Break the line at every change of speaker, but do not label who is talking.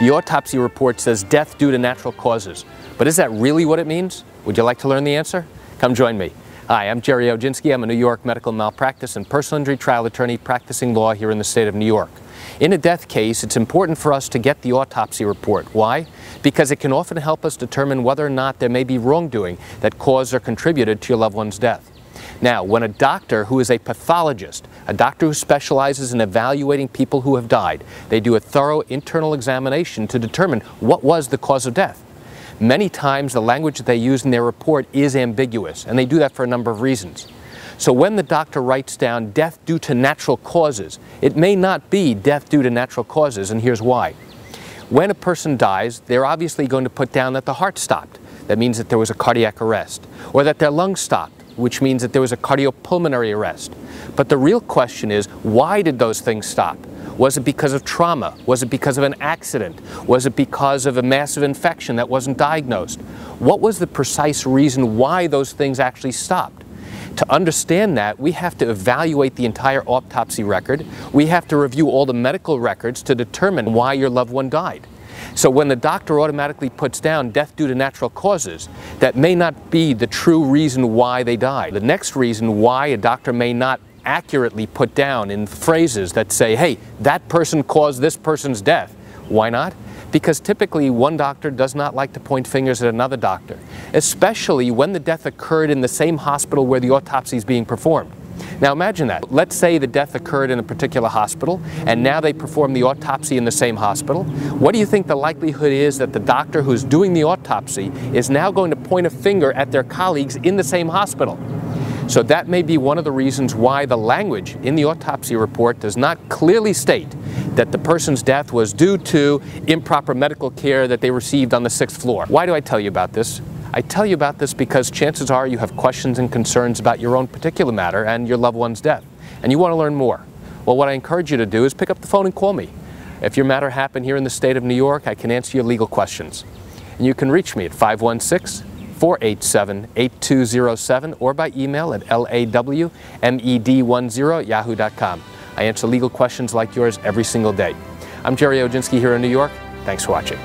The autopsy report says death due to natural causes. But is that really what it means? Would you like to learn the answer? Come join me. Hi, I'm Gerry Oginski. I'm a New York medical malpractice and personal injury trial attorney practicing law here in the state of New York. In a death case, it's important for us to get the autopsy report. Why? Because it can often help us determine whether or not there may be wrongdoing that caused or contributed to your loved one's death. Now, when a doctor who is a pathologist, a doctor who specializes in evaluating people who have died, they do a thorough internal examination to determine what was the cause of death. Many times the language that they use in their report is ambiguous, and they do that for a number of reasons. So when the doctor writes down death due to natural causes, it may not be death due to natural causes, and here's why. When a person dies, they're obviously going to put down that the heart stopped. That means that there was a cardiac arrest, or that their lungs stopped, which means that there was a cardiopulmonary arrest. But the real question is, why did those things stop? Was it because of trauma? Was it because of an accident? Was it because of a massive infection that wasn't diagnosed? What was the precise reason why those things actually stopped? To understand that, we have to evaluate the entire autopsy record. We have to review all the medical records to determine why your loved one died. So when the doctor automatically puts down death due to natural causes, that may not be the true reason why they died. The next reason why a doctor may not accurately put down in phrases that say, hey, that person caused this person's death. Why not? Because typically one doctor does not like to point fingers at another doctor, especially when the death occurred in the same hospital where the autopsy is being performed. Now imagine that. Let's say the death occurred in a particular hospital and now they perform the autopsy in the same hospital. What do you think the likelihood is that the doctor who's doing the autopsy is now going to point a finger at their colleagues in the same hospital? So that may be one of the reasons why the language in the autopsy report does not clearly state that the person's death was due to improper medical care that they received on the 6th floor. Why do I tell you about this? I tell you about this because chances are you have questions and concerns about your own particular matter and your loved one's death, and you want to learn more. Well, what I encourage you to do is pick up the phone and call me. If your matter happened here in the state of New York, I can answer your legal questions. And you can reach me at 516-487-8207 or by email at lawmed10@yahoo.com. I answer legal questions like yours every single day. I'm Gerry Oginski here in New York. Thanks for watching.